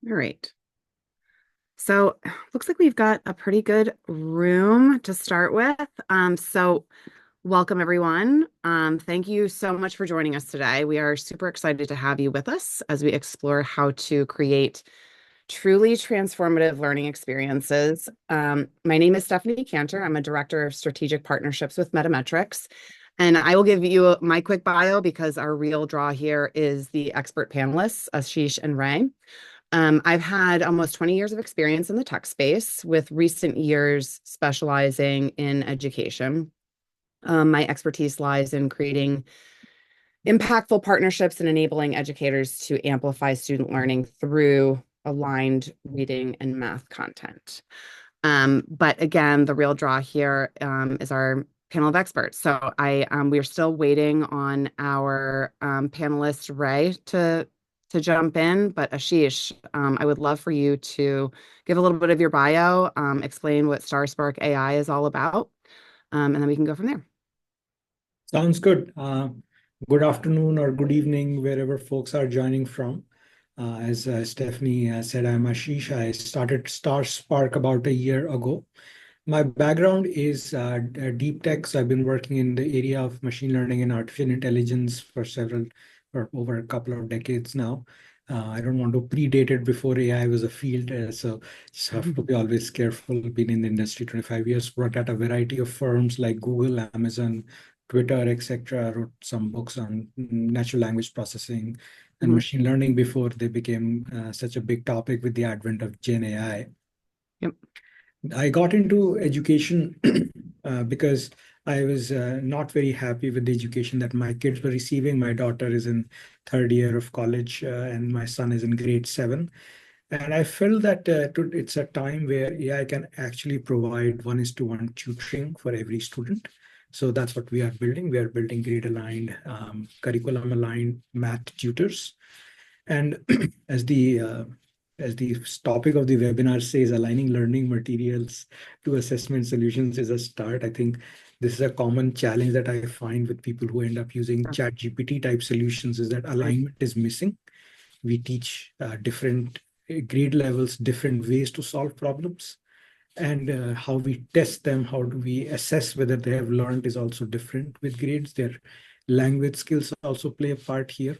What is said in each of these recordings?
All right. So looks like we've got a pretty good room to start with. So welcome everyone. Thank you so much for joining us today. We are super excited to have you with us as we explore how to create truly transformative learning experiences. My name is Stephanie Cantor. I'm a director of strategic partnerships with MetaMetrics. And I will give you my quick bio because our real draw here is the expert panelists, Ashish and Ray. I've had almost 20 years of experience in the tech space, with recent years specializing in education. My expertise lies in creating impactful partnerships and enabling educators to amplify student learning through aligned reading and math content. But again, the real draw here is our panel of experts. So we're still waiting on our panelist Ray to jump in. But Ashish, I would love for you to give a little bit of your bio, explain what StarSpark AI is all about, and then we can go from there. Sounds good. Good afternoon or good evening, wherever folks are joining from. As Stephanie said, I'm Ashish. I started StarSpark about a year ago. My background is deep tech, so I've been working in the area of machine learning and artificial intelligence for over a couple of decades now. I don't want to predate it before AI was a field, so just have to be always careful. Been in the industry 25 years, worked at a variety of firms like Google, Amazon, Twitter, etc. Wrote some books on natural language processing and Mhm. machine learning before they became such a big topic with the advent of Gen AI. Yep. I got into education because I was not very happy with the education that my kids were receiving. My daughter is in third year of college, and my son is in grade 7. And I felt that it's a time where AI can actually provide one-to-one tutoring for every student. So that's what we are building. We are building grade-aligned, curriculum-aligned math tutors. And as the topic of the webinar says, aligning learning materials to assessment solutions is a start. I think this is a common challenge that I find with people who end up using Sure. chat GPT type solutions is that Right. alignment is missing. We teach different grade levels, different ways to solve problems. And how we test them, how do we assess whether they have learned is also different with grades. Their language skills also play a part here.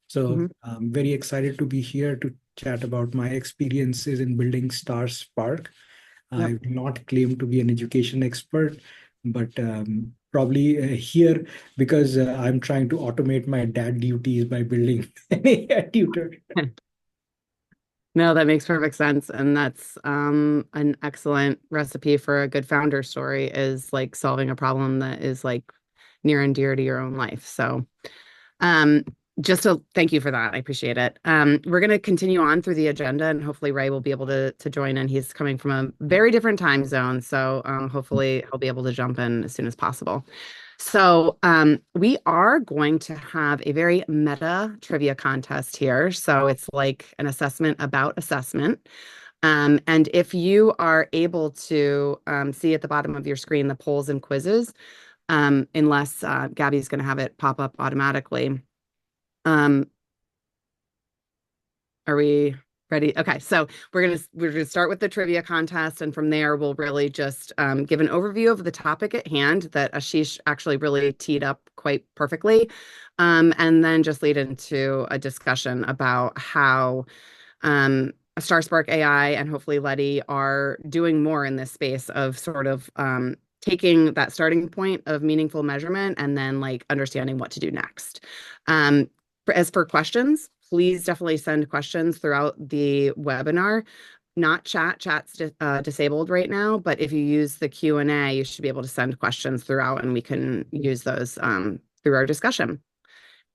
So Mhm. I'm very excited to be here to chat about my experiences in building StarSpark. I Yep. will not claim to be an education expert, but probably here because I'm trying to automate my dad duties by building an AI tutor. No, that makes perfect sense. And that's an excellent recipe for a good founder story, is like solving a problem that is like near and dear to your own life. So um just to thank you for that. I appreciate it. We're going to continue on through the agenda, and hopefully Ray will be able to join in. He's coming from a very different time zone, so hopefully he'll be able to jump in as soon as possible. So, we are going to have a very meta trivia contest here. So it's like an assessment about assessment. And if you are able to see at the bottom of your screen the polls and quizzes, unless Gabby's going to have it pop up automatically. Um, are we ready? Okay, so we're gonna start with the trivia contest, and from there we'll really just give an overview of the topic at hand that Ashish actually really teed up quite perfectly, and then just lead into a discussion about how StarSpark AI and hopefully LEDDI are doing more in this space of sort of taking that starting point of meaningful measurement and then like understanding what to do next. As for questions, please definitely send questions throughout the webinar. Not chat's disabled right now, but if you use the Q&A, you should be able to send questions throughout, and we can use those through our discussion.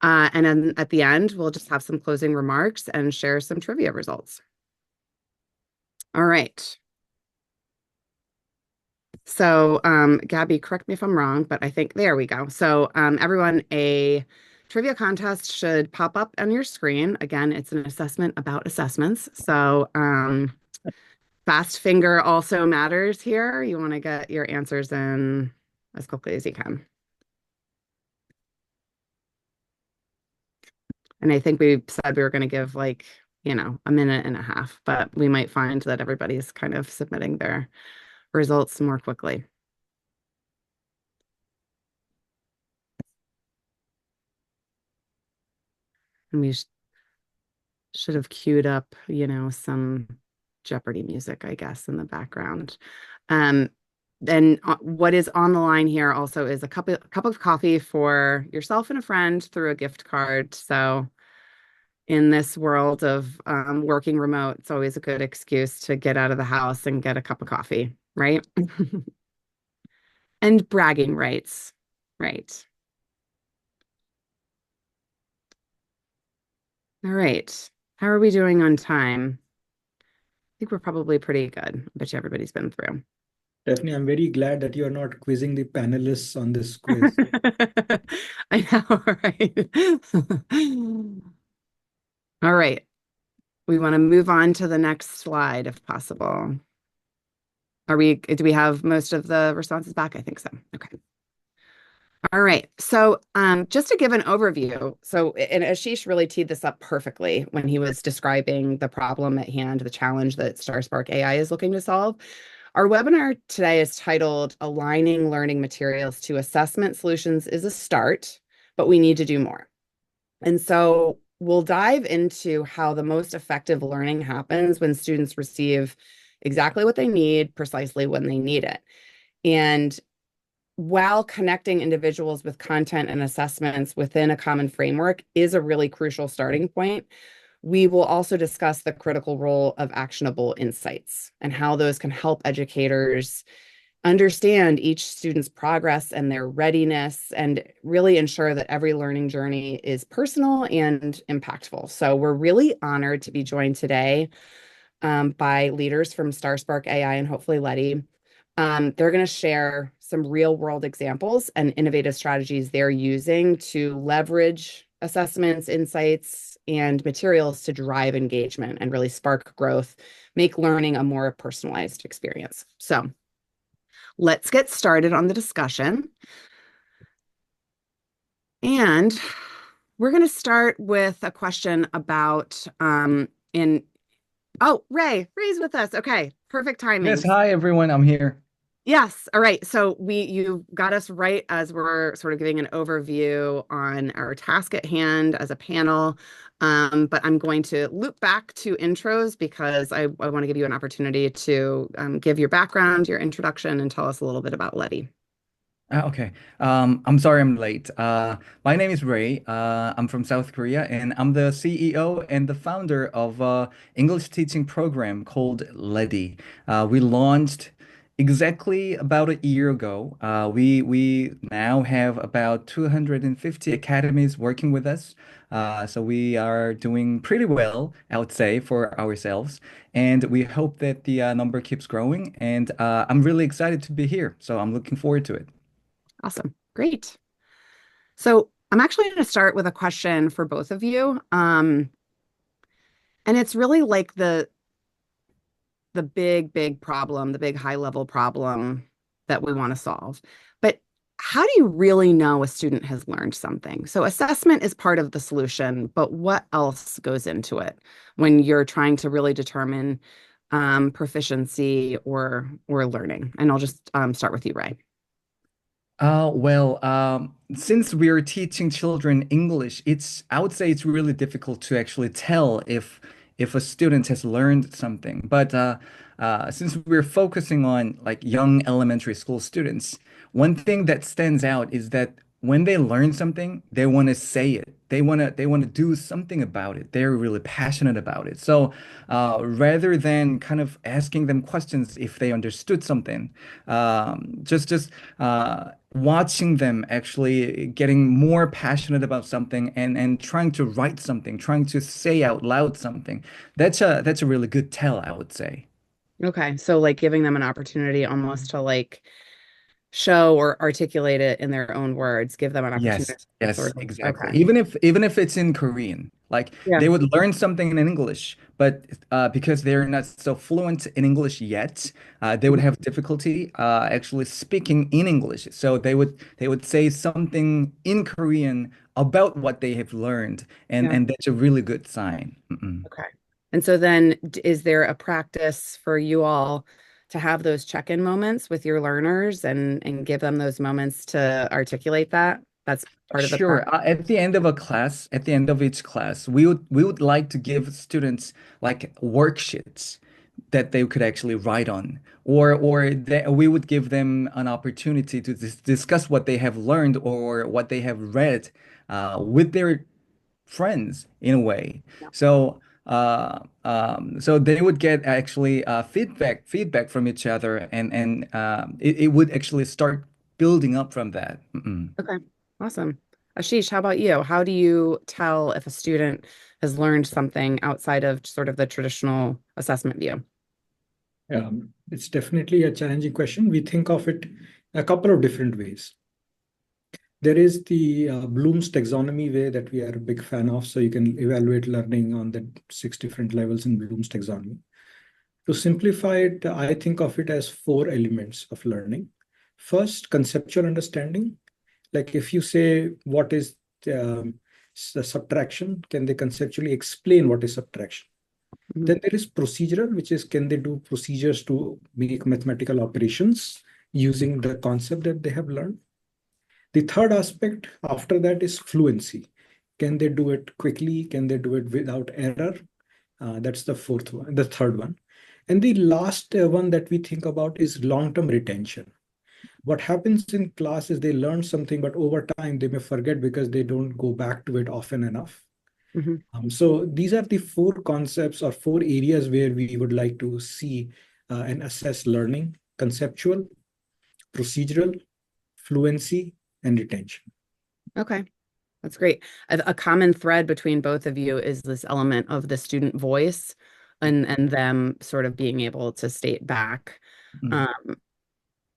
And then at the end, we'll just have some closing remarks and share some trivia results. All right. So, Gabby, correct me if I'm wrong, but I think there we go. So, everyone, a trivia contest should pop up on your screen. Again, it's an assessment about assessments. So, fast finger also matters here. You want to get your answers in as quickly as you can. And I think we said we were going to give like a minute and a half, but we might find that everybody's kind of submitting their results more quickly. And we should have queued up, some Jeopardy music, I guess, in the background. Um, then what is on the line here also is a cup of coffee for yourself and a friend through a gift card. So in this world of working remote, it's always a good excuse to get out of the house and get a cup of coffee, right? And bragging rights, right? All right. How are we doing on time? I think we're probably pretty good. I bet you everybody's been through. Definitely, I'm very glad that you are not quizzing the panelists on this quiz. I know, right? All right. We want to move on to the next slide if possible. Do we have most of the responses back? I think so. Okay. All right. So, just to give an overview, and Ashish really teed this up perfectly when he was describing the problem at hand, the challenge that StarSpark AI is looking to solve. Our webinar today is titled Aligning Learning Materials to Assessment Solutions is a Start, but we need to do more. And so we'll dive into how the most effective learning happens when students receive exactly what they need, precisely when they need it. And while connecting individuals with content and assessments within a common framework is a really crucial starting point, we will also discuss the critical role of actionable insights and how those can help educators understand each student's progress and their readiness and really ensure that every learning journey is personal and impactful. So we're really honored to be joined today by leaders from StarSpark AI and hopefully LEDDI. They're going to share some real world examples and innovative strategies they're using to leverage assessments, insights, and materials to drive engagement and really spark growth, make learning a more personalized experience. So let's get started on the discussion. And we're going to start with a question about in oh, Ray's with us. Okay, perfect Yes, timing. hi everyone, I'm here. Yes. All right. So you got us right as we're sort of giving an overview on our task at hand as a panel. But I'm going to loop back to intros because I want to give you an opportunity to give your background, your introduction, and tell us a little bit about Letty. Okay. I'm sorry I'm late. My name is Ray. I'm from South Korea and I'm the CEO and the founder of English teaching program called LEDDI. We launched exactly about a year ago. We now have about 250 academies working with us. So we are doing pretty well, I would say, for ourselves. And we hope that the number keeps growing. And I'm really excited to be here. So I'm looking forward to it. Awesome. Great. So I'm actually going to start with a question for both of you. And it's really like the big problem, the big high level problem that we want to solve. But how do you really know a student has learned something? So assessment is part of the solution, but what else goes into it when you're trying to really determine proficiency or learning? And I'll just start with you, Ray. Since we're teaching children English, I would say it's really difficult to actually tell if a student has learned something. But since we're focusing on like young elementary school students, one thing that stands out is that when they learn something, they want to say it. They want to do something about it. They're really passionate about it. So rather than kind of asking them questions if they understood something, just watching them actually getting more passionate about something and trying to write something, trying to say out loud something. That's a really good tell, I would say. Okay, so like giving them an opportunity almost to like show or articulate it in their own words, give them an opportunity Yes, to yes, sort of, exactly. okay. Even if it's in Korean, like Yeah. they would learn something in English, but because they're not so fluent in English yet, they would have difficulty actually speaking in English. So they would say something in Korean about what they have learned, and Yeah. and that's a really good sign. Mm-mm. Okay. And so then is there a practice for you all to have those check-in moments with your learners and give them those moments to articulate that? That's part of the Sure. practice. At the end of a class, at the end of each class, we would like to give students like worksheets that they could actually write on, or we would give them an opportunity to discuss what they have learned or what they have read with their friends in a way. So so they would get actually feedback from each other, and it would actually start building up from that. Okay, awesome. Ashish, how about you? How do you tell if a student has learned something outside of sort of the traditional assessment view? It's definitely a challenging question. We think of it a couple of different ways. There is the Bloom's taxonomy way that we are a big fan of. So you can evaluate learning on the 6 different levels in Bloom's taxonomy. To simplify it, I think of it as 4 elements of learning. First, conceptual understanding. Like if you say, what is um, the subtraction? Can they conceptually explain what is subtraction? Mhm. Then there is procedural, which is can they do procedures to make mathematical operations using the concept that they have learned? The third aspect after that is fluency. Can they do it quickly? Can they do it without error? That's the fourth one, the third one. And the last one that we think about is long-term retention. What happens in class is they learn something, but over time they may forget because they don't go back to it often enough. Mhm. So these are the 4 concepts or 4 areas where we would like to see and assess learning: conceptual, procedural, fluency, and retention. Okay, that's great. A common thread between both of you is this element of the student voice and them sort of being able to state back Mm, um,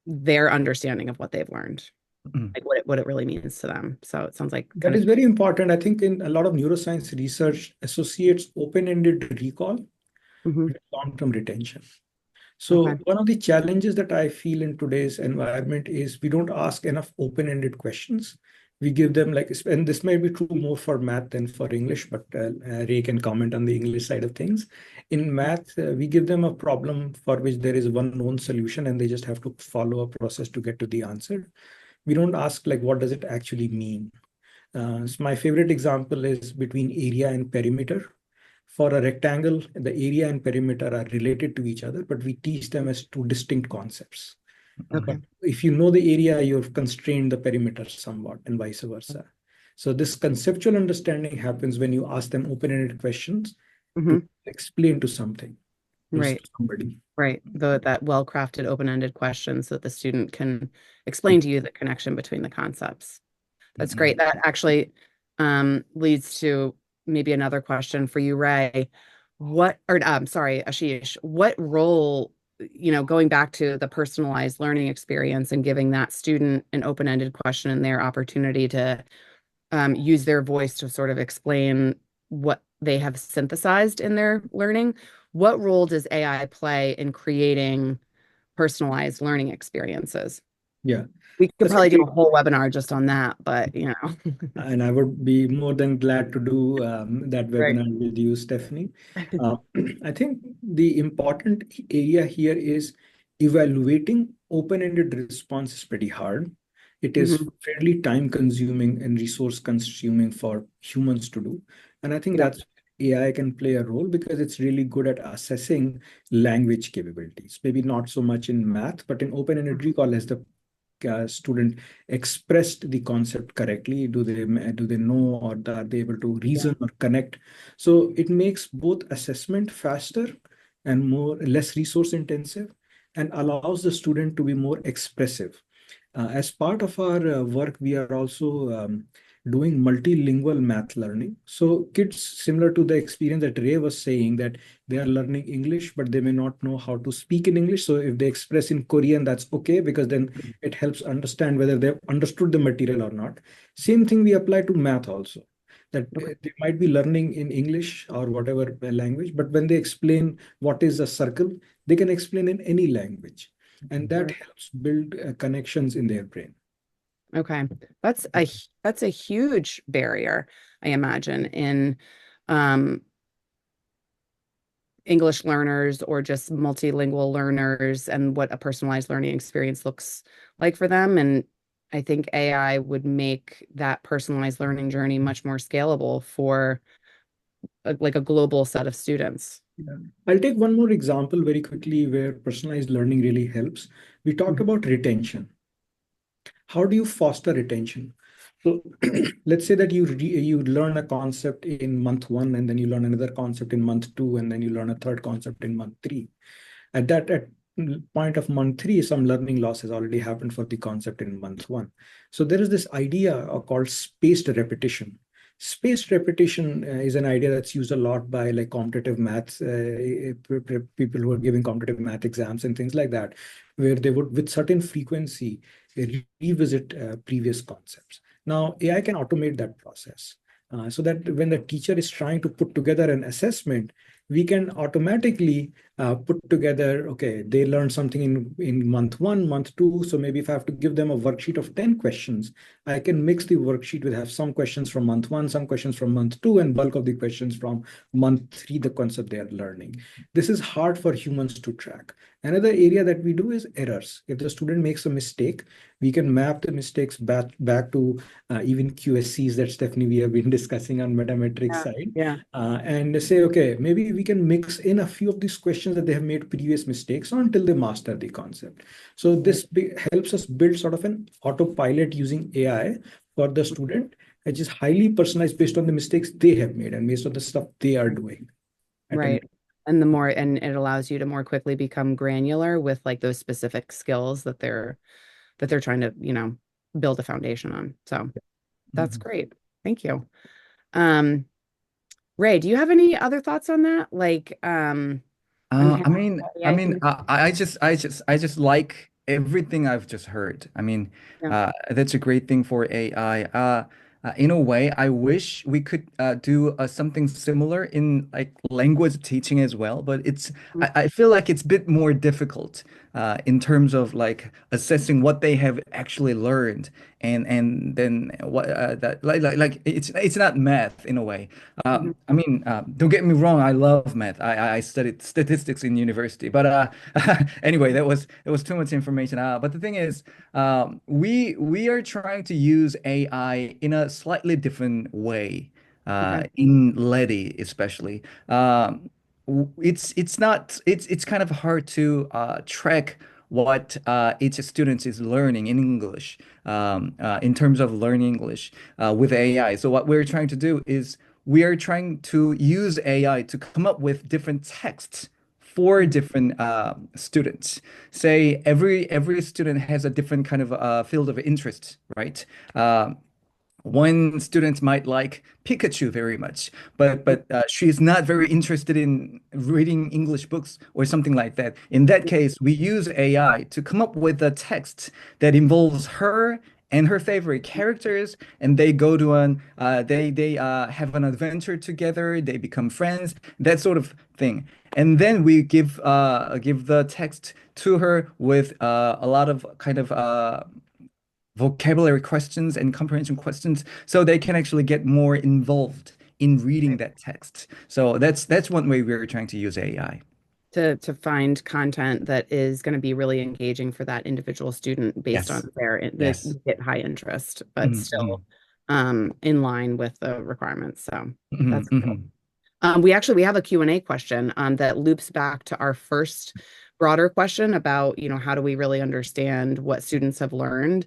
their understanding of what they've learned, mm, like what it really means to them. So it sounds like kind That of is very important. I think in a lot of neuroscience research associates open-ended recall Mhm. with long-term retention. Okay. So one of the challenges that I feel in today's environment is we don't ask enough open-ended questions. We give them like, and this may be true more for math than for English, but Ray can comment on the English side of things. In math, we give them a problem for which there is one known solution, and they just have to follow a process to get to the answer. We don't ask like, what does it actually mean? So my favorite example is between area and perimeter. For a rectangle, the area and perimeter are related to each other, but we teach them as 2 distinct concepts. But Okay. if you know the area, you've constrained the perimeter somewhat, and vice versa. So this conceptual understanding happens when you ask them open-ended questions to Hmm. explain to something, to Right. somebody. Right. That well-crafted, open-ended question so that the student can explain to you the connection between the concepts. That's great. Mhm. That actually leads to maybe another question for you, Ray. Sorry, Ashish, what role, going back to the personalized learning experience and giving that student an open-ended question and their opportunity to use their voice to sort of explain what they have synthesized in their learning. What role does AI play in creating personalized learning experiences? Yeah, We could that's a probably do a great. whole webinar just on that, but And I would be more than glad to do that Right. webinar with you, Stephanie. Uh, I think the important area here is evaluating open-ended response is pretty hard. It is Hmm. fairly time-consuming and resource-consuming for humans to do. And I think Yeah. that's AI can play a role because it's really good at assessing language capabilities. Maybe not so much in math, but in open-ended recall, as the student expressed the concept correctly? Do they know, or are they able to Yeah. reason or connect? So it makes both assessment faster and more less resource intensive, and allows the student to be more expressive. As part of our work, we are also doing multilingual math learning. So kids, similar to the experience that Ray was saying, that they are learning English, but they may not know how to speak in English. So if they express in Korean, that's okay, because then it helps understand whether they've understood the material or not. Same thing we apply to math also. That Okay. they might be learning in English or whatever language, but when they explain what is a circle, they can explain in any language, and that Right. helps build connections in their brain. Okay. That's a huge barrier, I imagine, in um English learners or just multilingual learners and what a personalized learning experience looks like for them. And I think AI would make that personalized learning journey much more scalable for like a global set of students. Yeah. I'll take one more example very quickly where personalized learning really helps. We talked Mhm. about retention. How do you foster retention? So let's say that you learn a concept in month one, and then you learn another concept in month two, and then you learn a third concept in month three. At point of month three, some learning loss has already happened for the concept in month one. So there is this idea called spaced repetition. Spaced repetition is an idea that's used a lot by like competitive maths, people who are giving competitive math exams and things like that, where they would, with certain frequency, revisit previous concepts. Now, AI can automate that process. So that when the teacher is trying to put together an assessment, we can automatically put together, okay, they learned something in month one, month two. So maybe if I have to give them a worksheet of 10 questions, I can mix the worksheet with have some questions from month one, some questions from month two, and bulk of the questions from month three, the concept they are learning. This is hard for humans to track. Another area that we do is errors. If the student makes a mistake, we can map the mistakes back to even QSCs that Stephanie, we have been discussing on MetaMetrics Yeah. side, Yeah. and say, okay, maybe we can mix in a few of these questions that they have made previous mistakes on until they master the concept. So Right. this helps us build sort of an autopilot using AI for the student, which is highly personalized based on the mistakes they have made and based on the stuff they are doing at an. Right. And the more, and it allows you to more quickly become granular with like those specific skills that they're trying to, build a foundation on. So that's Mhm. great. Thank you. Um, Ray, do you have any other thoughts on that? Like, on Uh, how I mean, I AI mean, can, I just like everything I've just heard. I mean, yeah. that's a great thing for AI. In a way, I wish we could do something similar in like language teaching as well. But I feel like it's a bit more difficult in terms of like assessing what they have actually learned, and then what that like it's not math in a way. Mhm. I mean, don't get me wrong. I love math. I studied statistics in university, but anyway, that was too much information. But the thing is, we are trying to use AI in a slightly different way. Okay. In LEDDI especially. It's not it's kind of hard to track what each student is learning in English in terms of learning English with AI. So what we're trying to do is we are trying to use AI to come up with different texts for different students. Say every student has a different kind of field of interest, right? One student might like Pikachu very much, but she's not very interested in reading English books or something like that. In that case, we use AI to come up with a text that involves her and her favorite characters, and they go to they have an adventure together. They become friends, that sort of thing. And then we give the text to her with a lot of kind of vocabulary questions and comprehension questions so they can actually get more involved in reading Right. that text. So that's one way we're trying to use AI. To find content that is going to be really engaging for that individual student based on Yes. the Yes. hit high interest, but Mhm, still mhm, in line with the requirements. So mhm, that's cool. mhm. We have a Q&A question that loops back to our first broader question about, how do we really understand what students have learned?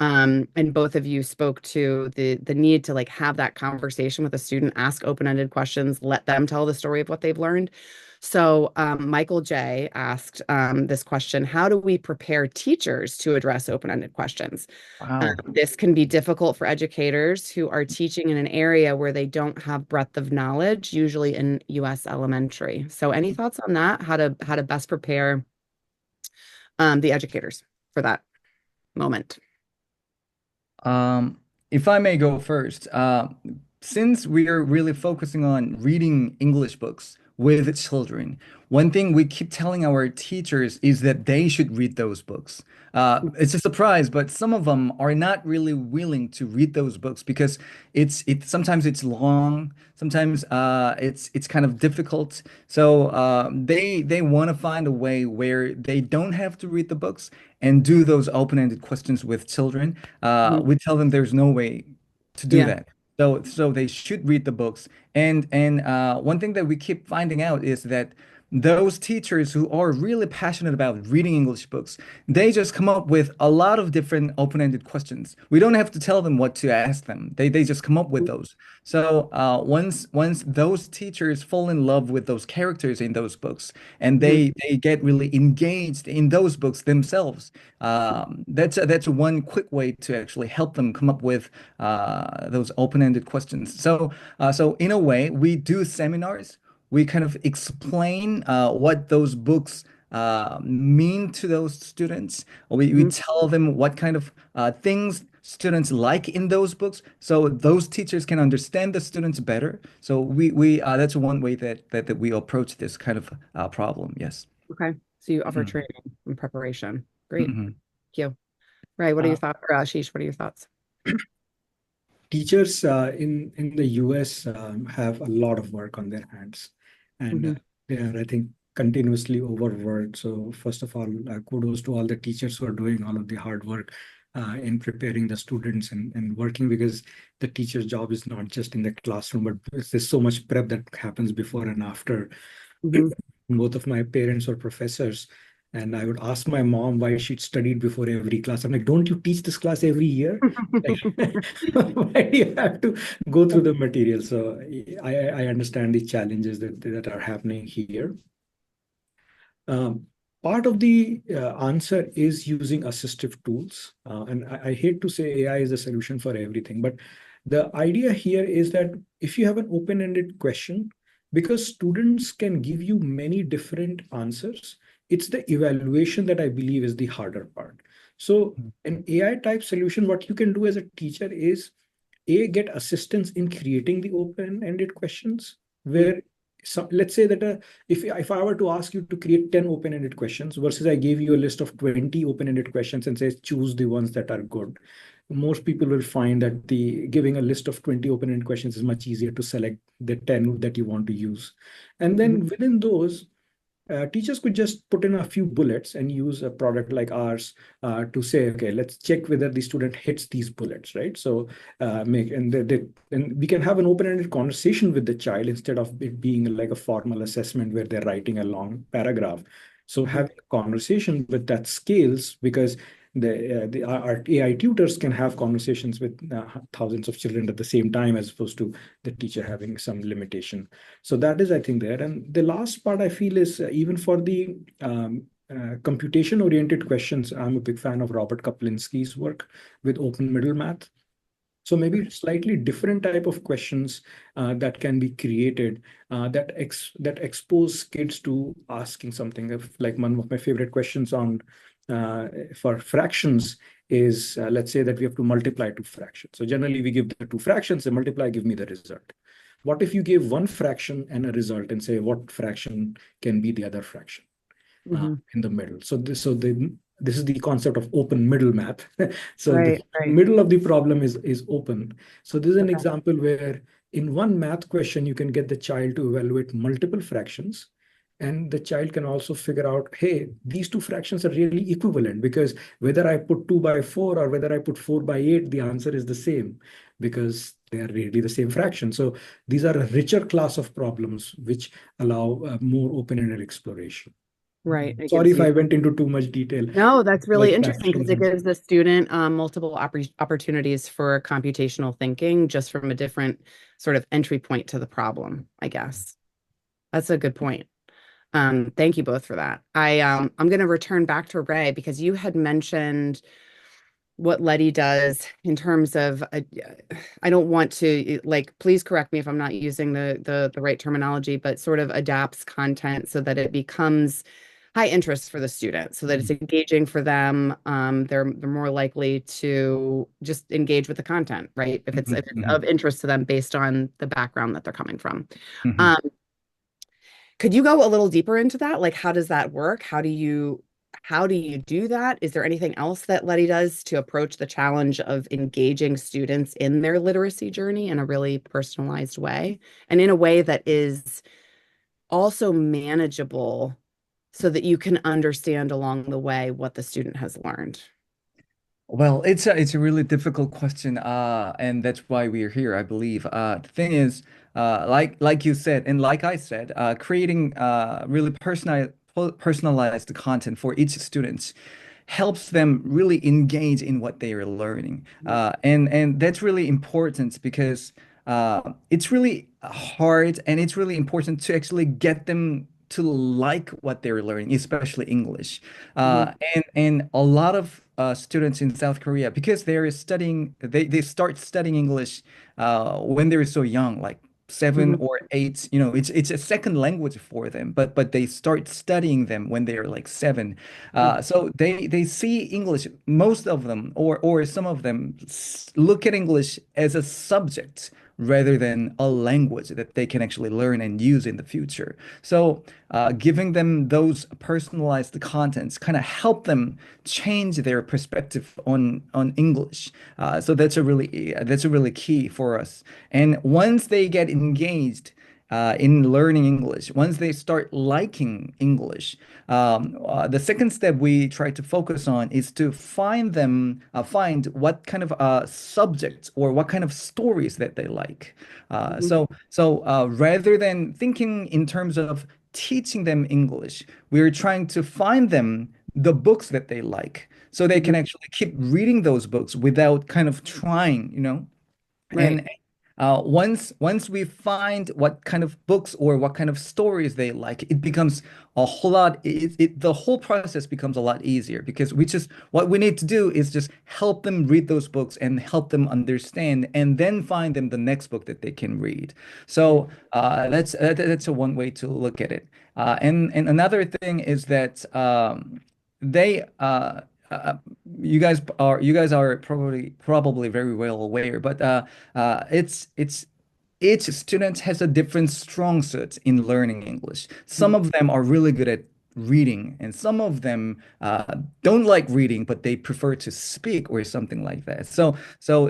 And both of you spoke to the need to like have that conversation with a student, ask open-ended questions, let them tell the story of what they've learned. So Michael J asked this question: how do we prepare teachers to address open-ended questions? Wow. This can be difficult for educators who are teaching in an area where they don't have breadth of knowledge, usually in US elementary. So any thoughts on that? How to best prepare the educators for that moment? Um, if I may go first, since we are really focusing on reading English books, with children. One thing we keep telling our teachers is that they should read those books. It's a surprise, but some of them are not really willing to read those books because sometimes it's long, sometimes it's kind of difficult. So they want to find a way where they don't have to read the books and do those open-ended questions with children. Mhm. We tell them there's no way to do Yeah. that. So they should read the books. And one thing that we keep finding out is that those teachers who are really passionate about reading English books, they just come up with a lot of different open-ended questions. We don't have to tell them what to ask them. They just come up with those. So once those teachers fall in love with those characters in those books, and Mhm. they get really engaged in those books themselves, that's one quick way to actually help them come up with those open-ended questions. So in a way, we do seminars. We kind of explain what those books mean to those students. We Mhm. tell them what kind of things students like in those books, so those teachers can understand the students better. So we that's one way that we approach this kind of problem. Yes. Okay. So you offer Mhm. training and preparation. Great. Mhm. Thank you. Right. What are your Uh, thoughts? Or Ashish, what are your thoughts? Teachers in the US have a lot of work on their hands, and Hmm. they are, I think, continuously overworked. So first of all, kudos to all the teachers who are doing all of the hard work in preparing the students and working, because the teacher's job is not just in the classroom, but there's so much prep that happens before and after. Hmm. Both of my parents were professors, and I would ask my mom why she'd studied before every class. I'm like, don't you teach this class every year? Like, why do you have to go through the material? So I understand the challenges that are happening here. Um, Part of the answer is using assistive tools. And I hate to say AI is the solution for everything, but the idea here is that if you have an open-ended question, because students can give you many different answers, it's the evaluation that I believe is the harder part. So an AI type solution, what you can do as a teacher is get assistance in creating the open-ended questions, where let's say that if I were to ask you to create 10 open-ended questions versus I gave you a list of 20 open-ended questions and say choose the ones that are good, most people will find that the giving a list of 20 open-ended questions is much easier to select the 10 that you want to use. And then within those, teachers could just put in a few bullets and use a product like ours to say, okay, let's check whether the student hits these bullets, right? So make and we can have an open-ended conversation with the child instead of it being like a formal assessment where they're writing a long paragraph. So Hmm. having a conversation with that scales, because our AI tutors can have conversations with thousands of children at the same time, as opposed to the teacher having some limitation. So that is, I think, there. And the last part I feel is even for the computation-oriented questions, I'm a big fan of Robert Kaplinsky's work with open middle math. So maybe slightly different type of questions that can be created that expose kids to asking something. Like one of my favorite questions on for fractions is, let's say that we have to multiply two fractions. So generally we give the two fractions, they multiply, give me the result. What if you give one fraction and a result and say what fraction can be the other fraction Hmm. in the middle? This is the concept of open middle math. So the Right. Right. middle of the problem is open. So this is an Okay. example where in one math question you can get the child to evaluate multiple fractions, and the child can also figure out, hey, these two fractions are really equivalent, because whether I put 2 by 4 or whether I put 4 by 8, the answer is the same, because they are really the same fraction. So these are a richer class of problems which allow more open-ended exploration. Right. It Sorry gives if you. I went into too much detail, No, that's really like interesting because fractions it and gives the student multiple opportunities for computational thinking just from a different sort of entry point to the problem, I guess. That's a good point. Thank you both for that. I'm going to return back to Ray because you had mentioned what Letty does in terms of I don't want to like please correct me if I'm not using the right terminology, but sort of adapts content so that it becomes high interest for the student, so that it's engaging for them. They're more likely to just engage with the content, right? If it's Mhm. of interest to them based on the background that they're coming from. Mhm. Um, Could you go a little deeper into that? Like, how does that work? How do you do that? Is there anything else that Letty does to approach the challenge of engaging students in their literacy journey in a really personalized way and in a way that is also manageable so that you can understand along the way what the student has learned? Well, it's a really difficult question, and that's why we're here, I believe. The thing is, like you said, and like I said, creating really personalized content for each student helps them really engage in what they are learning. And that's really important because it's really hard and it's really important to actually get them to like what they're learning, especially English. Mhm, And a lot of students in South Korea, because they're studying, they start studying English when they're so young, like seven mhm, or eight. You know, it's a second language for them, but they start studying them when they're like seven. mhm, So they see English, most of them, or some of them look at English as a subject rather than a language that they can actually learn and use in the future. So giving them those personalized contents kind of help them change their perspective on English. So that's a really key for us. And once they get engaged in learning English, once they start liking English, the second step we try to focus on is to find what kind of subjects or what kind of stories that they like. mhm, So rather than thinking in terms of teaching them English, we're trying to find them the books that they like, so they mhm. can actually keep reading those books without kind of trying, Right. and once we find what kind of books or what kind of stories they like, it becomes a whole lot. The whole process becomes a lot easier because what we need to do is just help them read those books and help them understand, and then find them the next book that they can read. So that's a one way to look at it. And another thing is that they uh, you guys are probably very well aware, but it's each student has a different strong suit in learning English. Some Mhm. of them are really good at reading, and some of them don't like reading, but they prefer to speak or something like that. So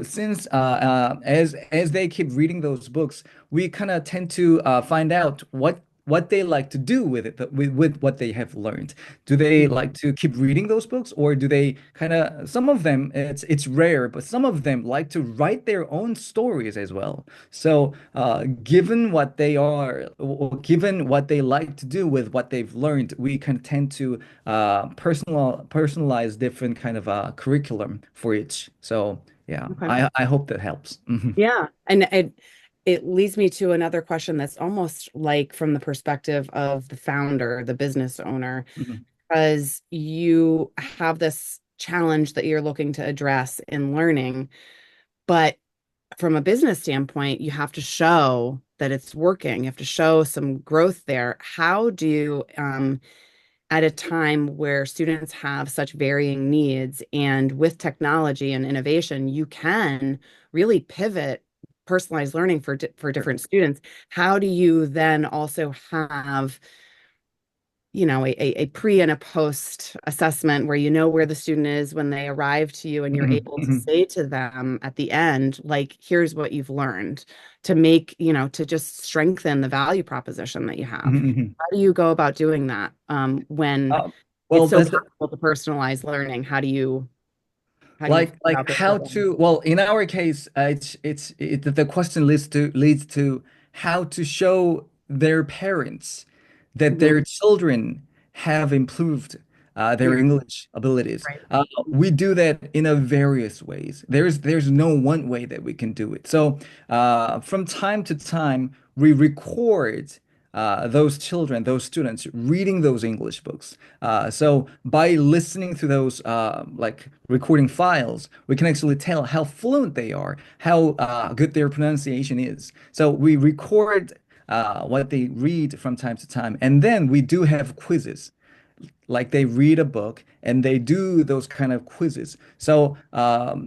since as they keep reading those books, we kind of tend to find out what they like to do with it, with what they have learned. Do they like to keep reading those books, or do they kind of, some of them, it's rare, but some of them like to write their own stories as well. So, given what they are, or given what they like to do with what they've learned, we can tend to personalize different kind of curriculum for each. So, yeah, Okay. I hope that helps. Mhm. Yeah. And it leads me to another question that's almost like from the perspective of the founder, the business owner, Mhm. because you have this challenge that you're looking to address in learning, but from a business standpoint, you have to show that it's working. You have to show some growth there. How do you, at a time where students have such varying needs and with technology and innovation, you can really pivot personalized learning for Sure. different students. How do you then also have a pre and a post assessment where you know where the student is when they arrive to you and you're Mhm. able to Mhm. say to them at the end, like, here's what you've learned to make, to just strengthen the value proposition that you Mhm. have. Mhm. How do you go about doing that when Uh, well, it's so that's powerful to personalize learning? How do you figure like out those how rhythms? to, well, in our case, the question leads to how to show their parents that Mhm. their children have improved their Yeah, English abilities. right. We do that in a various ways. There's no one way that we can do it. So from time to time, we record those children, those students reading those English books. So by listening to those like recording files, we can actually tell how fluent they are, how good their pronunciation is. So we record what they read from time to time, and then we do have quizzes like they read a book and they do those kind of quizzes. So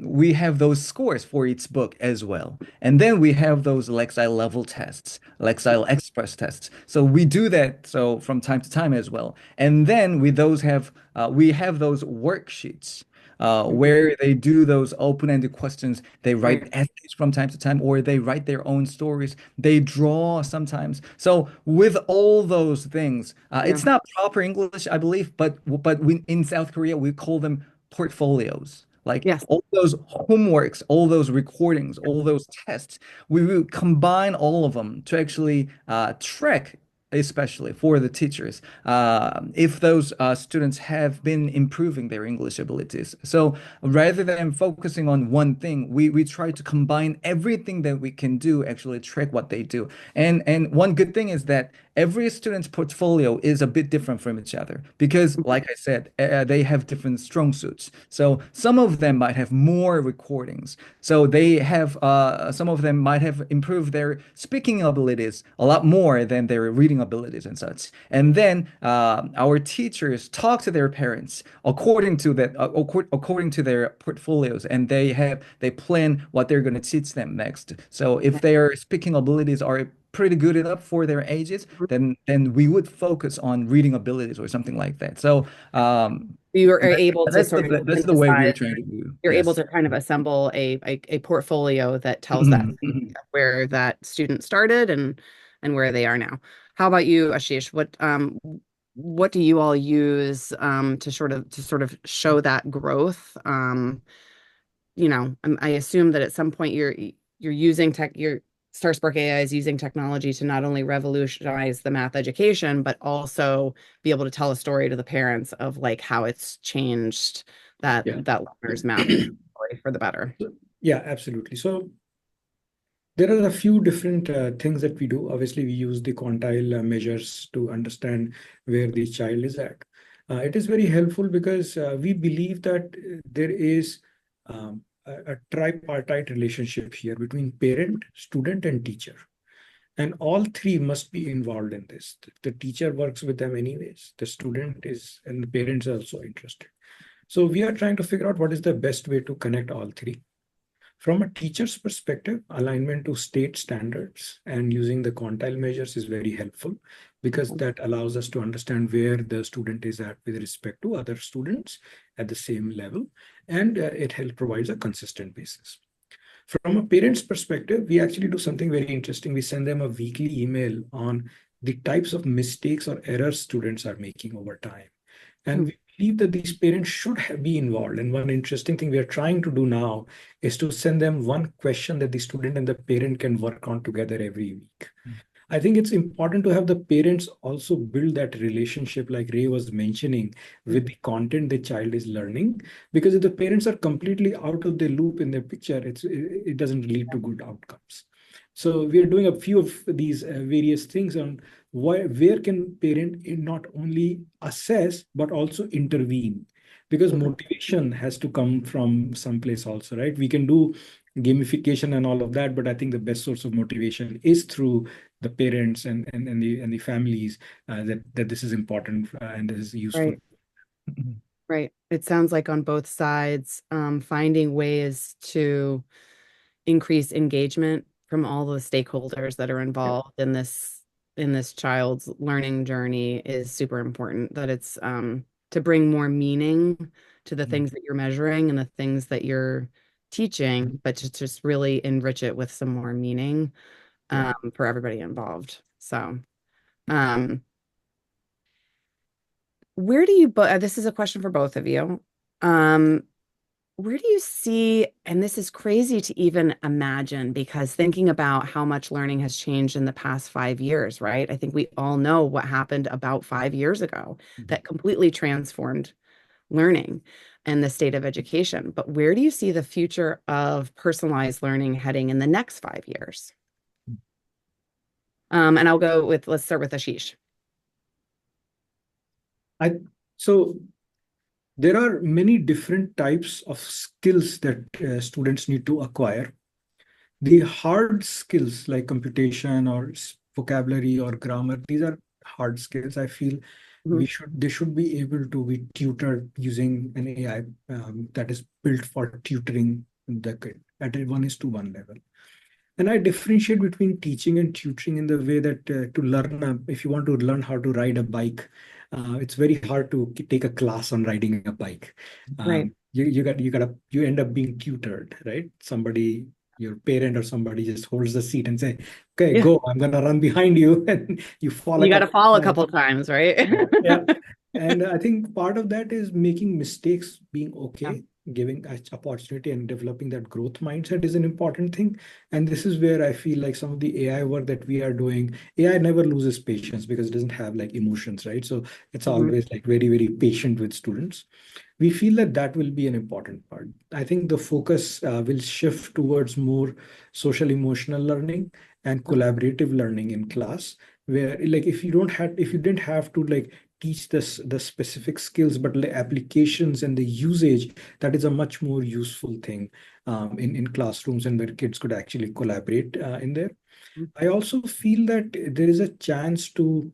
we have those scores for each book as well. And then we have those Lexile level tests, Lexile express tests. So we do that so from time to time as well. And then we have those worksheets where they do those open-ended questions. They write Right. essays from time to time, or they write their own stories. They draw sometimes. So with all those things, Yeah. it's not proper English, I believe, but in South Korea we call them portfolios. Like Yes. all those homeworks, all those recordings, all those tests, we will combine all of them to actually track, especially for the teachers, if those students have been improving their English abilities. So rather than focusing on one thing, we try to combine everything that we can do, actually track what they do. And one good thing is that every student's portfolio is a bit different from each other because, like I said, they have different strong suits. So some of them might have more recordings. So they have some of them might have improved their speaking abilities a lot more than their reading abilities and such. And then our teachers talk to their parents according to their portfolios, and they plan what they're going to teach them next. So if their speaking abilities are pretty good enough for their ages, then we would focus on reading abilities or something like that. So You are able to sort of that's the way we're synthesize, trying to do. you're able Yes. to kind of assemble a portfolio that tells that where that student started and where they are now. How about you, Ashish? What do you all use to sort of show that growth? I assume that at some point you're using your StarSpark AI is using technology to not only revolutionize the math education, but also be able to tell a story to the parents of like how it's changed that Yeah. that learner's math story for the better. Yeah, absolutely. So there are a few different things that we do. Obviously, we use the quantile measures to understand where the child is at. It is very helpful because we believe that there is a tripartite relationship here between parent, student, and teacher. And all three must be involved in this. The teacher works with them anyways. The student is, and the parents are also interested. So we are trying to figure out what is the best way to connect all three. From a teacher's perspective, alignment to state standards and using the quantile measures is very helpful because that allows us to understand where the student is at with respect to other students at the same level, and it helps provides a consistent basis. From a parent's perspective, we actually do something very interesting. We send them a weekly email on the types of mistakes or errors students are making over time. And we believe that these parents should be involved. And one interesting thing we are trying to do now is to send them one question that the student and the parent can work on together every week. I think it's important to have the parents also build that relationship, like Ray was mentioning, with the content the child is learning. Because if the parents are completely out of the loop in their picture, it doesn't lead to good outcomes. So we are doing a few of these various things on where can parent not only assess but also intervene, because motivation has to come from someplace also, right? We can do gamification and all of that, but I think the best source of motivation is through the parents and the families, that this is important and this is useful. Right. Right. It sounds like on both sides, finding ways to increase engagement from all the stakeholders that are involved in this child's learning journey is super important. That it's to bring more meaning to the things that you're measuring and the things that you're teaching, but to just really enrich it with some more meaning for everybody involved. So, um, where do you, this is a question for both of you. Um, where do you see, and this is crazy to even imagine because thinking about how much learning has changed in the past 5 years, right? I think we all know what happened about 5 years ago that completely transformed learning and the state of education. But where do you see the future of personalized learning heading in the next 5 years? And let's start with Ashish. I so there are many different types of skills that students need to acquire. The hard skills like computation or vocabulary or grammar, these are hard skills. I feel Mhm. They should be able to be tutored using an AI that is built for tutoring the kid at a 1:1 level. And I differentiate between teaching and tutoring in the way that to learn, if you want to learn how to ride a bike, it's very hard to take a class on riding a bike. Right. You end up being tutored, right? Somebody, your parent or somebody just holds the seat and say, "Okay, Yeah. go. I'm gonna run behind you," and you fall a You got to couple fall a of times. couple times, right? Yeah. And I think part of that is making mistakes being Yeah. okay, giving us opportunity and developing that growth mindset is an important thing. And this is where I feel like some of the AI work that we are doing, AI never loses patience because it doesn't have like emotions, right? So it's Mhm. always like very, very patient with students. We feel that that will be an important part. I think the focus will shift towards more social emotional learning and collaborative learning in class, where like if you didn't have to like teach this the specific skills, but like applications and the usage, that is a much more useful thing in classrooms and where kids could actually collaborate in there. I also feel that there is a chance to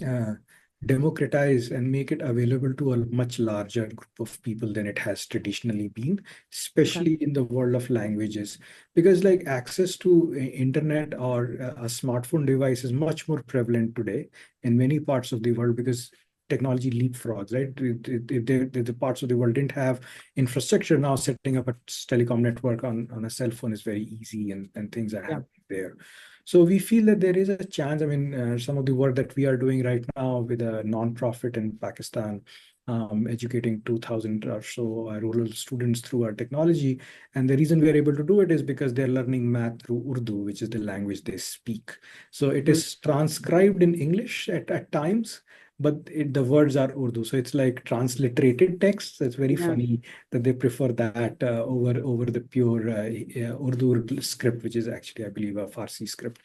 uh, democratize and make it available to a much larger group of people than it has traditionally been, Okay. especially in the world of languages. Because like access to internet or a smartphone device is much more prevalent today in many parts of the world because technology leapfrogs, right? The parts of the world didn't have infrastructure. Now setting up a telecom network on a cell phone is very easy, and things are Yeah. happening there. So we feel that there is a chance. I mean, some of the work that we are doing right now with a nonprofit in Pakistan, educating 2,000 or so rural students through our technology. And the reason we are able to do it is because they're learning math through Urdu, which is the language they speak. So it Mhm. is transcribed in English at times, but the words are Urdu. So it's like transliterated text. So it's very Yeah. funny that they prefer that over the pure Urdu script, which is actually, I believe, a Farsi script.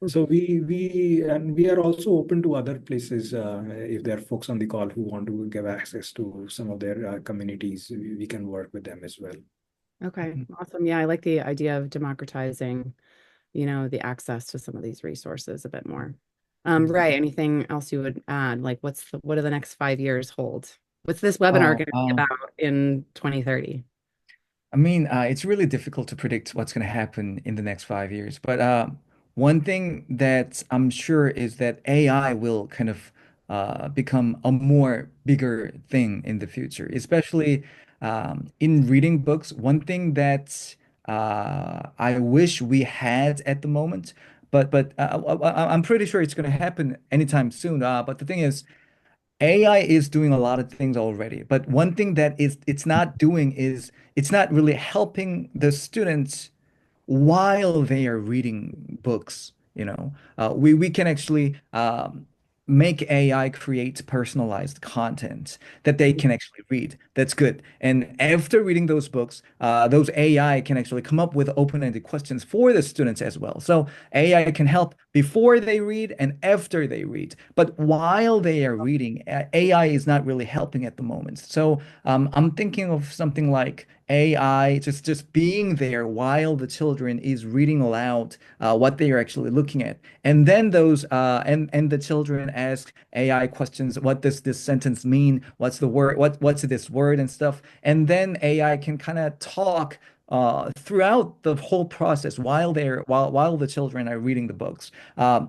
So we are also open to other places if there are folks on the call who want to give access to some of their communities, we can work with them as well. Okay. Mhm. Awesome. Yeah, I like the idea of democratizing, the access to some of these resources a bit more. Ray, anything else you would add? Like what do the next 5 years hold? What's this webinar Oh, going to be about in 2030? I mean, it's really difficult to predict what's going to happen in the next 5 years. But one thing that I'm sure is that AI will kind of become a more bigger thing in the future, especially in reading books. One thing that I wish we had at the moment, I'm pretty sure it's going to happen anytime soon. But the thing is, AI is doing a lot of things already, but one thing that it's not doing is it's not really helping the students while they are reading books, you know. We can actually make AI create personalized content that they can actually read. That's good. And after reading those books, those AI can actually come up with open-ended questions for the students as well. So AI can help before they read and after they read. But while they are reading, AI is not really helping at the moment. So I'm thinking of something like AI just being there while the children is reading aloud what they are actually looking at, and then those and the children ask AI questions. What does this sentence mean? What's the word? What's this word and stuff? And then AI can kind of talk throughout the whole process while the children are reading the books.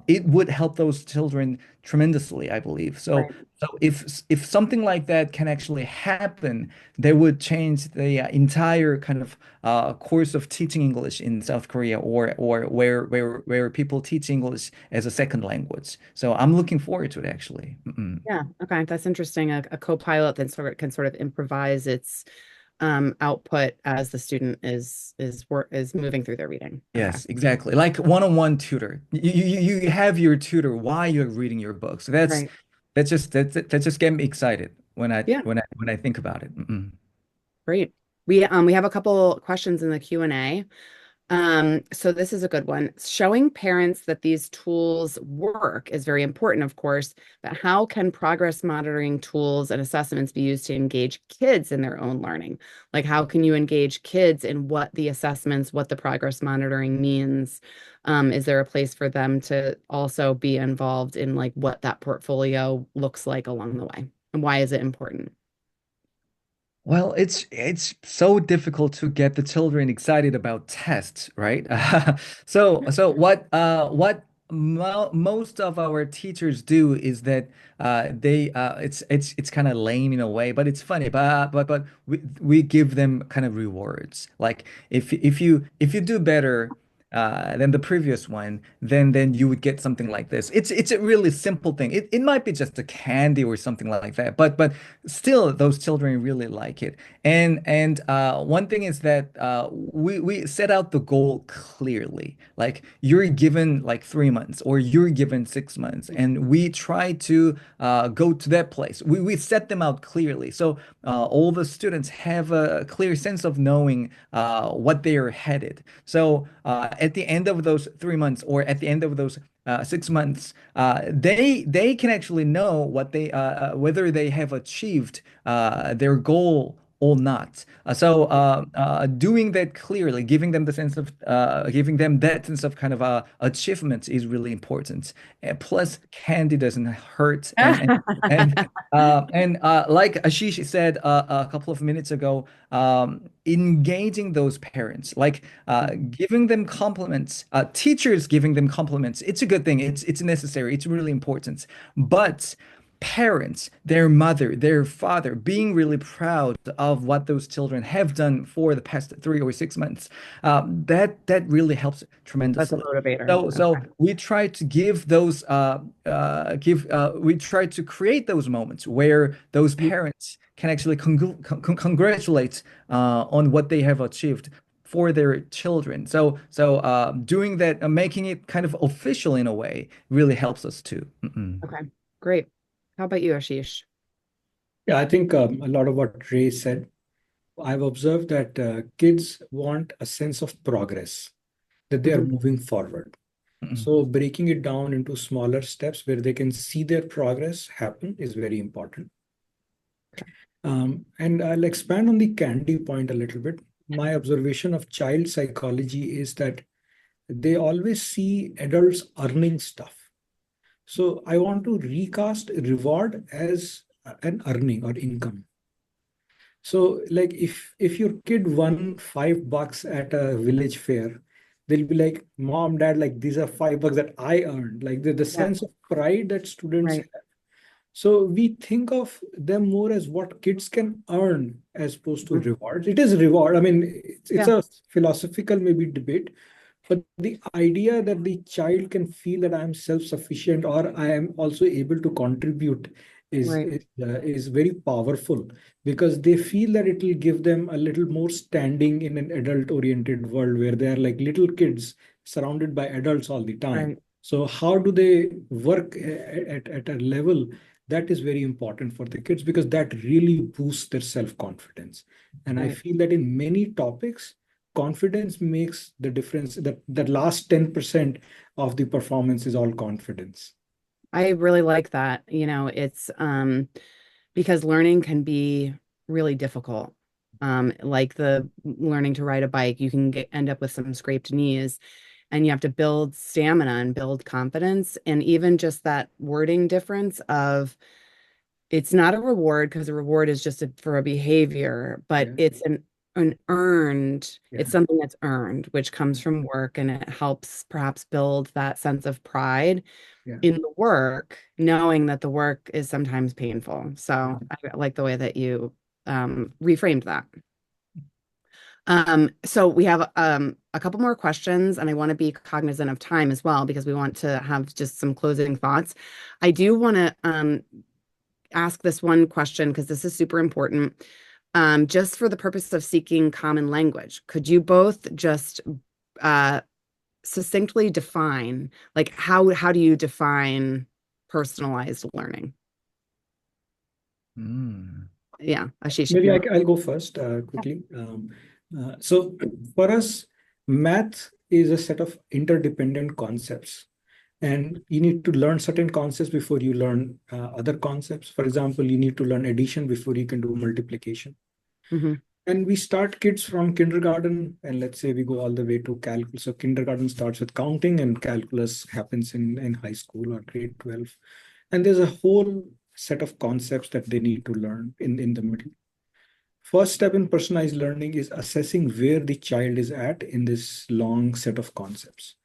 It would help those children tremendously, I believe. So Right. so if something like that can actually happen, they would change the entire kind of course of teaching English in South Korea or where people teach English as a second language. So I'm looking forward to it actually. Mm-mm. Yeah. Okay. That's interesting. A co-pilot that can sort of improvise its output as the student is moving through their reading. Okay. Yes, exactly. Like one-on-one tutor. You have your tutor while you're reading your book. So Right. that just get me excited when Yeah. I think about it. Mm-mm. Great. We have a couple questions in the Q&A. So this is a good one. Showing parents that these tools work is very important, of course, but how can progress monitoring tools and assessments be used to engage kids in their own learning? Like, how can you engage kids in what the assessments, what the progress monitoring means? Is there a place for them to also be involved in like what that portfolio looks like along the way? And why is it important? Well, it's so difficult to get the children excited about tests, right? So what most of our teachers do is that they it's kind of lame in a way, but it's funny. But we give them kind of rewards. Like if you do better than the previous one, then you would get something like this. It's a really simple thing. It might be just a candy or something like that, but still those children really like it. And one thing is that we set out the goal clearly. Like you're given like 3 months or you're given 6 months, and we try to go to that place. We set them out clearly, so all the students have a clear sense of knowing what they are headed. So at the end of those 3 months or at the end of those 6 months, they can actually know what they whether they have achieved their goal or not. Doing that clearly, giving them that sense of kind of achievement is really important. And plus, candy doesn't hurt, and like Ashish said a couple of minutes ago, engaging those parents, like giving them compliments, teachers giving them compliments, it's a good thing. It's necessary. It's really important. But parents, their mother, their father, being really proud of what those children have done for the past 3 or 6 months, that really helps That's a tremendously. motivator. So Okay. we try to give those we try to create those moments where those parents can actually congratulate on what they have achieved for their children. So doing that, making it kind of official in a way, really helps us too. Mm-mm. Okay. Great. How about you, Ashish? Yeah, I think a lot of what Ray said, I've observed that kids want a sense of progress, that they are Mhm. moving forward. Mm-mm. So breaking it down into smaller steps where they can see their progress happen is very important. And I'll expand on the candy point a little bit. My observation of child psychology is that they always see adults earning stuff. So I want to recast reward as an earning or income. So like if your kid won $5 at a village fair, they'll be like, Mom, Dad, like these are $5 that I earned. Like the Yeah, sense of pride that students right. have. So we think of them more as what kids can earn as opposed to Mhm. rewards. It is reward. I mean, it's Yeah, a philosophical maybe debate, but the idea that the child can feel that I am self-sufficient or I am also able to contribute right, is very powerful because they feel that it will give them a little more standing in an adult-oriented world where they are like little kids surrounded by adults all the time. right, So how do they work at a level that is very important for the kids because that really boosts their self-confidence. And I right. feel that in many topics, confidence makes the difference. That the last 10% of the performance is all confidence. I really like that. It's because learning can be really difficult. Like the learning to ride a bike, you can end up with some scraped knees, and you have to build stamina and build confidence. And even just that wording difference of it's not a reward because a reward is just for a behavior, but Yeah, it's an earned, yeah, it's something that's earned, which comes yeah, from work, and it helps perhaps build that sense of pride yeah. in the work, knowing that the work is sometimes painful. So I like the way that you reframed that. So we have a couple more questions, and I want to be cognizant of time as well because we want to have just some closing thoughts. I do want to ask this one question because this is super important. Just for the purpose of seeking common language, could you both just uh, succinctly define, like how do you define personalized learning? Mm. Yeah, Ashish, if Maybe you want. I'll go first quickly. So for us, Math is a set of interdependent concepts, and you need to learn certain concepts before you learn other concepts. For example, you need to learn addition before you can do multiplication. Hmm. And we start kids from kindergarten, and let's say we go all the way to calculus. So kindergarten starts with counting, and calculus happens in high school or grade 12. And there's a whole set of concepts that they need to learn in the middle. First step in personalized learning is assessing where the child is at in this long set of concepts.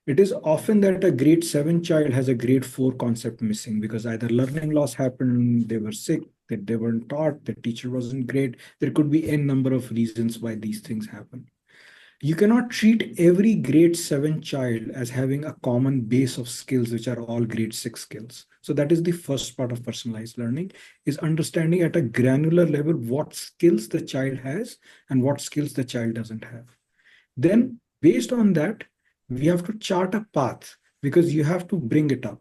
It is often that a grade 7 child has a grade 4 concept missing because either learning loss happened, they were sick, that they weren't taught, the teacher wasn't great. There could be n number of reasons why these things happen. You cannot treat every grade 7 child as having a common base of skills, which are all grade 6 skills. So that is the first part of personalized learning, is understanding at a granular level what skills the child has and what skills the child doesn't have. Then, based on that, we have to chart a path because you have to bring it up.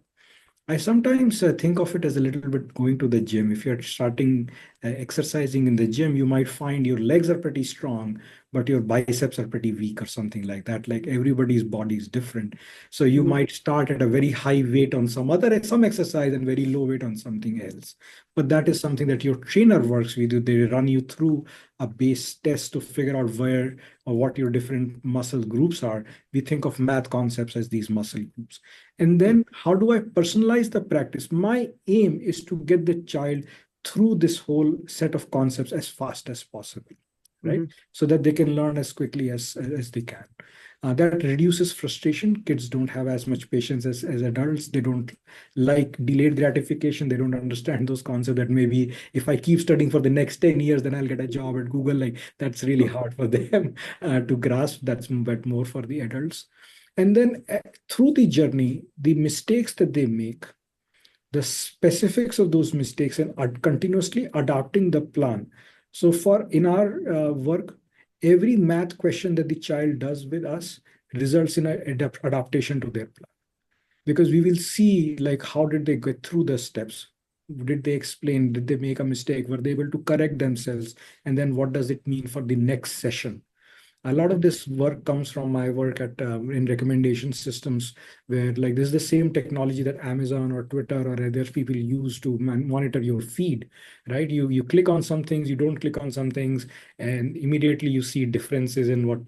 I sometimes think of it as a little bit going to the gym. If you're starting exercising in the gym, you might find your legs are pretty strong, but your biceps are pretty weak or something like that. Like everybody's body is different. So you Hmm. might start at a very high weight on some exercise and very low weight on something else. But that is something that your trainer works with you. They run you through a base test to figure out where or what your different muscle groups are. We think of math concepts as these muscle groups. And then how do I personalize the practice? My aim is to get the child through this whole set of concepts as fast as possible, right? Hmm. So that they can learn as quickly as they can. That reduces frustration. Kids don't have as much patience as adults. They don't like delayed gratification. They don't understand those concepts that maybe if I keep studying for the next 10 years, then I'll get a job at Google. Like that's really hard for them to grasp. That's but more for the adults. And then through the journey, the mistakes that they make, the specifics of those mistakes, and continuously adapting the plan. So for in our work, every math question that the child does with us results in an adaptation to their plan, because we will see like how did they get through the steps, did they explain, did they make a mistake, were they able to correct themselves, and then what does it mean for the next session. A lot of this work comes from my work at in recommendation systems, where like this is the same technology that Amazon or Twitter or other people use to monitor your feed, right? You click on some things, you don't click on some things, and immediately you see differences in what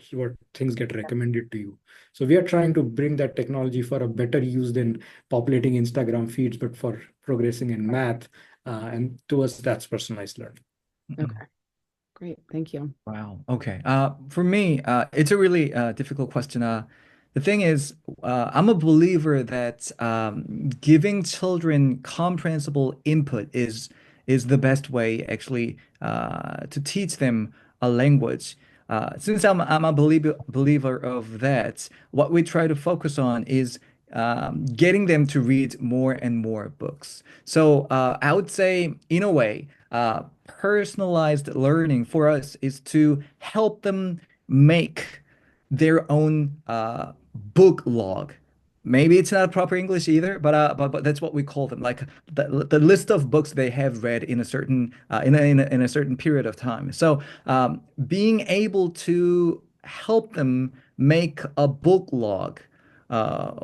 things get recommended to you. So we are trying to bring that technology for a better use than populating Instagram feeds, but for progressing in math, and towards that's personalized learning. Okay, great. Thank you. Wow. Okay. For me, it's a really difficult question. The thing is, I'm a believer that giving children comprehensible input is the best way actually to teach them a language. Since I'm a believer of that, what we try to focus on is getting them to read more and more books. So I would say, in a way, personalized learning for us is to help them make their own book log. Maybe it's not proper English either, but that's what we call them. Like the list of books they have read in a certain in a certain period of time. So being able to help them make a book log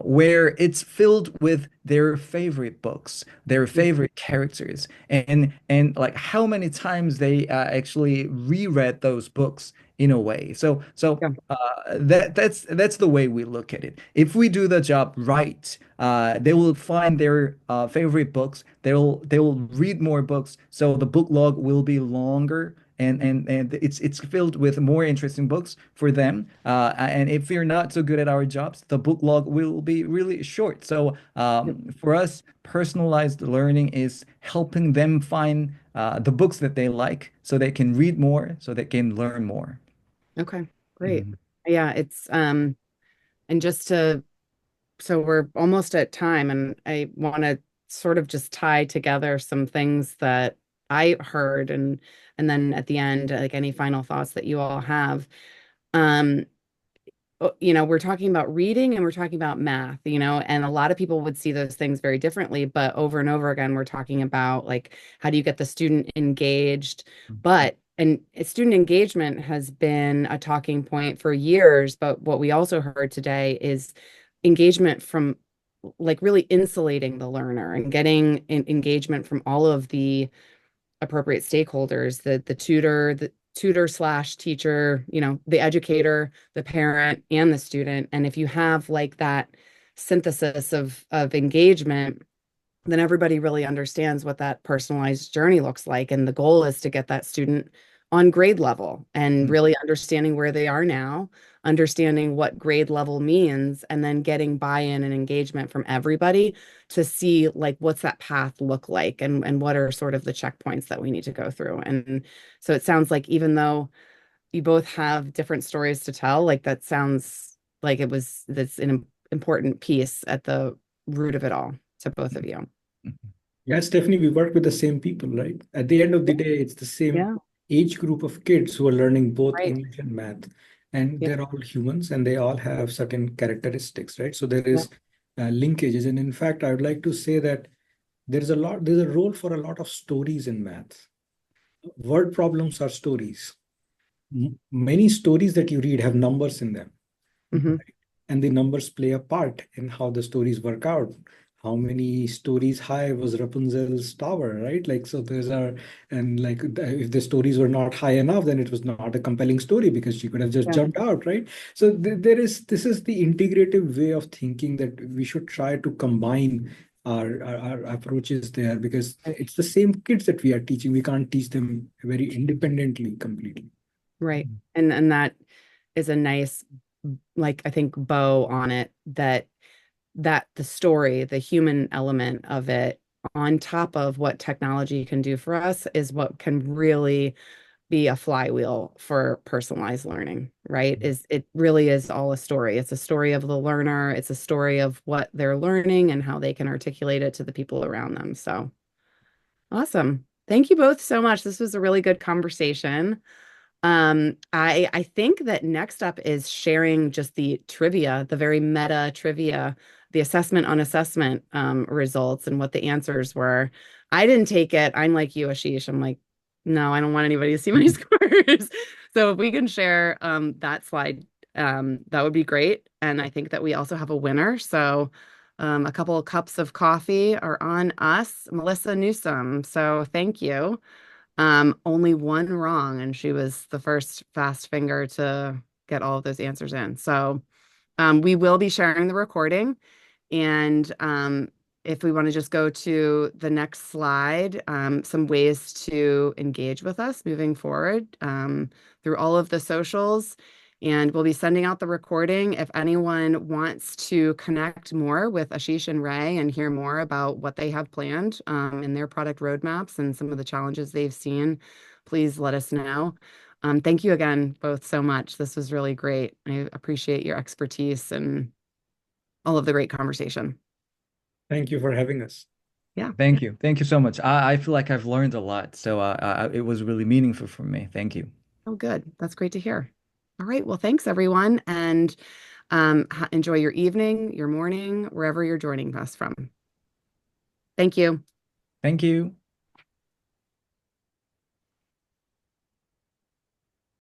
where it's filled with their favorite books, their favorite characters, and like how many times they actually reread those books in a way. So Yeah. that's the way we look at it. If we do the job right, they will find their favorite books. They will read more books, so the book log will be longer. And it's filled with more interesting books for them. And if we're not so good at our jobs, the book log will be really short. So Yep. for us, personalized learning is helping them find the books that they like, so they can read more, so they can learn more. Okay, great. Mhm. Yeah, it's and just to so we're almost at time, and I want to sort of just tie together some things that I heard, and then at the end, like any final thoughts that you all have. Um, we're talking about reading and we're talking about math, and a lot of people would see those things very differently, but over and over again, we're talking about like how do you get the student engaged, but and student engagement has been a talking point for years, but what we also heard today is engagement from like really insulating the learner and getting engagement from all of the appropriate stakeholders, the tutor slash teacher, the educator, the parent, and the student. And if you have like that synthesis of engagement, then everybody really understands what that personalized journey looks like. And the goal is to get that student on grade level and really understanding where they are now, understanding what grade level means, and then getting buy-in and engagement from everybody to see like what's that path look like and what are sort of the checkpoints that we need to go through. And so it sounds like even though you both have different stories to tell, like that sounds like that's an important piece at the root of it all to both of you. Yes, Stephanie, we work with the same people, right? At the end of the day, it's the same Yeah, age group of kids who are learning both right. English and math. And Yeah, they're all humans and they all have certain characteristics, right? So there yeah. is linkages. And in fact, I would like to say that there's a role for a lot of stories in math. Word problems are stories. Many stories that you read have numbers in them, Hmm. and the numbers play a part in how the stories work out. How many stories high was Rapunzel's tower, right? Like, so there's are, and like, if the stories were not high enough, then it was not a compelling story because she could have just Yeah, jumped out, right? So there is, this is the integrative way of thinking that we should try to combine our approaches there, because right. it's the same kids that we are teaching. We can't teach them very independently completely. Right. And that is a nice, like I think, bow on it, that the story, the human element of it, on top of what technology can do for us, is what can really be a flywheel for personalized learning, right? Is it really is all a story. It's a story of the learner, it's a story of what they're learning and how they can articulate it to the people around them. So awesome. Thank you both so much. This was a really good conversation. I think that next up is sharing just the trivia, the very meta trivia, the assessment on assessment results and what the answers were. I didn't take it. I'm like you, Ashish. I'm like, no, I don't want anybody to see my scores. So if we can share that slide, that would be great. And I think that we also have a winner. So a couple of cups of coffee are on us, Melissa Newsom. So thank you. Only one wrong, and she was the first fast finger to get all of those answers in. So we will be sharing the recording. And if we want to just go to the next slide, some ways to engage with us moving forward through all of the socials. And we'll be sending out the recording. If anyone wants to connect more with Ashish and Ray and hear more about what they have planned in their product roadmaps and some of the challenges they've seen, please let us know. Thank you again, both, so much. This was really great. I appreciate your expertise and all of the great conversation. Thank you for having us. Yeah. Thank you. Thank you so much. I feel like I've learned a lot. So it was really meaningful for me. Thank you. Oh, good. That's great to hear. All right. Well, thanks everyone, and enjoy your evening, your morning, wherever you're joining us from. Thank you. Thank you.